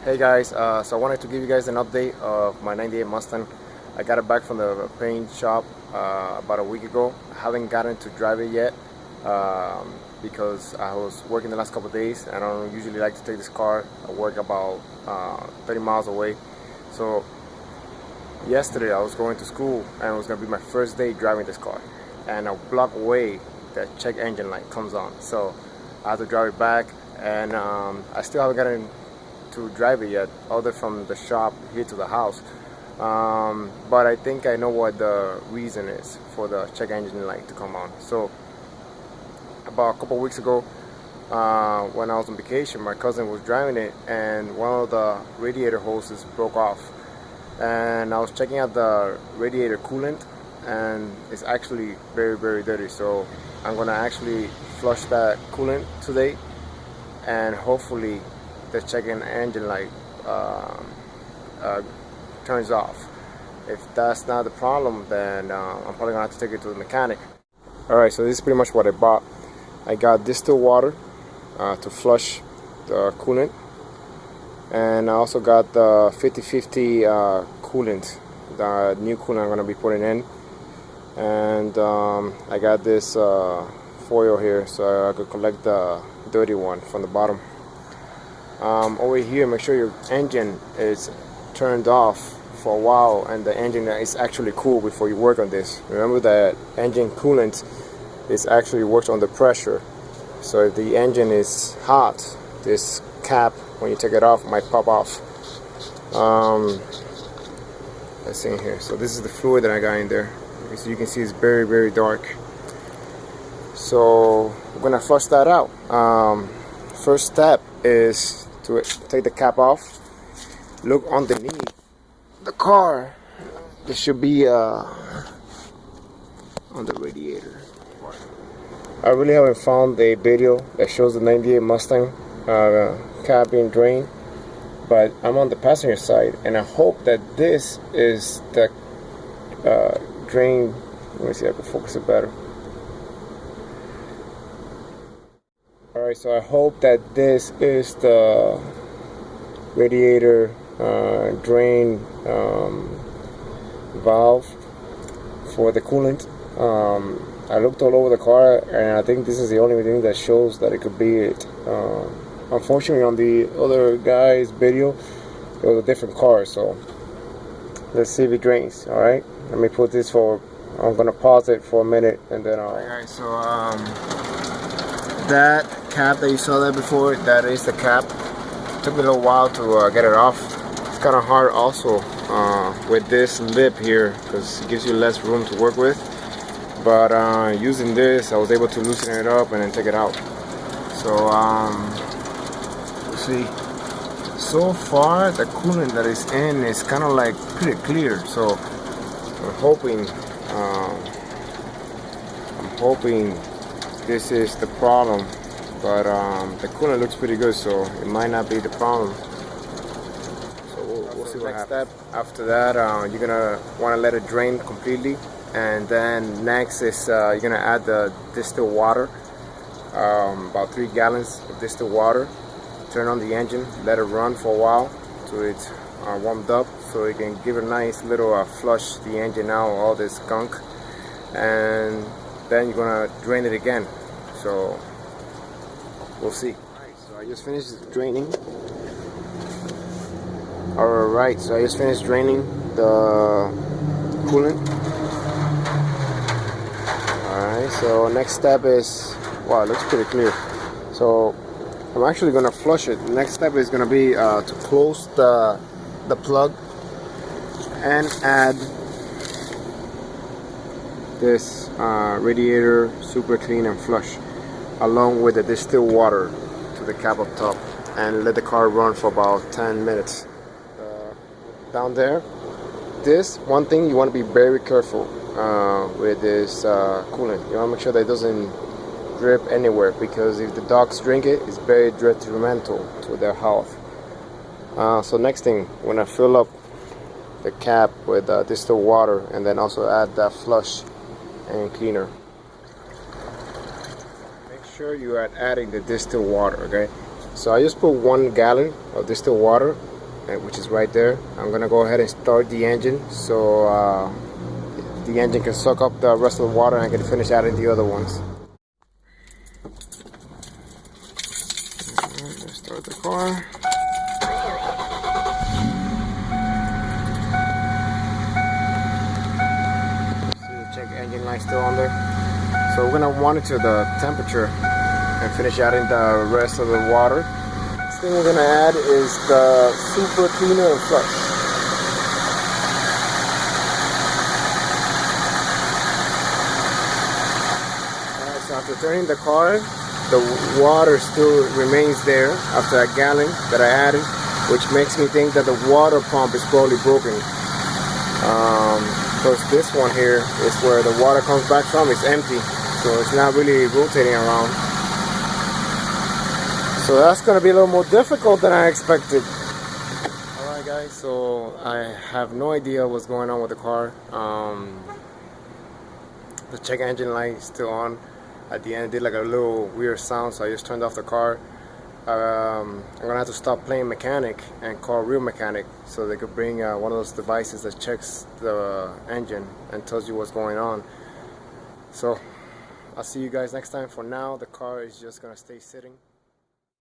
Hey guys, so I wanted to give you guys an update of my 98 Mustang. I got it back from the paint shop about a week ago. I haven't gotten to drive it yet because I was working the last couple of days and I don't usually like to take this car. I work about 30 miles away. So yesterday I was going to school and it was going to be my first day driving this car. And a block away, the check engine light comes on. So I had to drive it back and I still haven't gotten to drive it yet, other from the shop here to the house. But I think I know what the reason is for the check engine light to come on. So about a couple weeks ago, when I was on vacation, my cousin was driving it and one of the radiator hoses broke off. And I was checking out the radiator coolant and it's actually very, very dirty. So I'm gonna actually flush that coolant today and hopefully the check engine light turns off. If that's not the problem, then I'm probably gonna have to take it to the mechanic. Alright, so this is pretty much what I bought. I got distilled water to flush the coolant, and I also got the 50/50 coolant, the new coolant I'm gonna be putting in, and I got this foil here so I could collect the dirty one from the bottom. Over here, make sure your engine is turned off for a while and the engine is actually cool before you work on this. Remember that engine coolant actually works under pressure. So if the engine is hot, this cap, when you take it off, might pop off. Let's see here. So this is the fluid that I got in there. As you can see, it's very, very dark. So we're gonna flush that out. First step is to take the cap off. Look underneath the car. There should be on the radiator. I really haven't found a video that shows the 98 Mustang cap being drained, but I'm on the passenger side and I hope that this is the drain. Let me see if I can focus it better. Alright, so I hope that this is the radiator drain valve for the coolant. I looked all over the car and I think this is the only thing that shows that it could be it. Unfortunately, on the other guy's video, it was a different car, so let's see if it drains. Alright, let me put this forward. I'm gonna pause it for a minute and then I'll... Alright, so that cap that you saw there before, that is the cap. It took me a little while to get it off. It's kind of hard also with this lip here because it gives you less room to work with. But using this, I was able to loosen it up and then take it out. So let's see. So far, the coolant that is in is kind of like pretty clear. So I'm hoping this is the problem, but the coolant looks pretty good, so it might not be the problem. So we'll see what happens. Next step after that, you're gonna want to let it drain completely, and then next is you're gonna add the distilled water, about 3 gallons of distilled water. Turn on the engine, let it run for a while till it's warmed up, so you can give it a nice little flush the engine out, all this gunk, and then you're gonna drain it again. So we'll see. Alright, so I just finished draining. Alright, so I just finished draining the coolant. Alright, so next step is, wow, it looks pretty clear. So I'm actually gonna flush it. The next step is gonna be to close the plug and add this radiator super clean and flush along with the distilled water to the cap up top, and let the car run for about 10 minutes. Down there, this one thing you want to be very careful with this coolant. You want to make sure that it doesn't drip anywhere, because if the dogs drink it, it's very detrimental to their health. So next thing, when I fill up the cap with distilled water and then also add that flush and cleaner. Make sure you are adding the distilled water, okay? So I just put 1 gallon of distilled water which is right there. I'm gonna go ahead and start the engine so the engine can soak up the rest of the water and I can finish adding the other ones. Alright, let's start the car. See the check engine light still on there. So we're gonna monitor the temperature and finish adding the rest of the water. Next thing we're gonna add is the super cleaner and flush. So after turning the car, the water still remains there after a gallon that I added, which makes me think that the water pump is probably broken. Because this one here is where the water comes back from, it's empty, so it's not really rotating around. So that's going to be a little more difficult than I expected. Alright guys, so I have no idea what's going on with the car. The check engine light is still on. At the end it did like a little weird sound, so I just turned off the car. I'm gonna have to stop playing mechanic and call real mechanic so they could bring one of those devices that checks the engine and tells you what's going on. So I'll see you guys next time. For now, the car is just gonna stay sitting.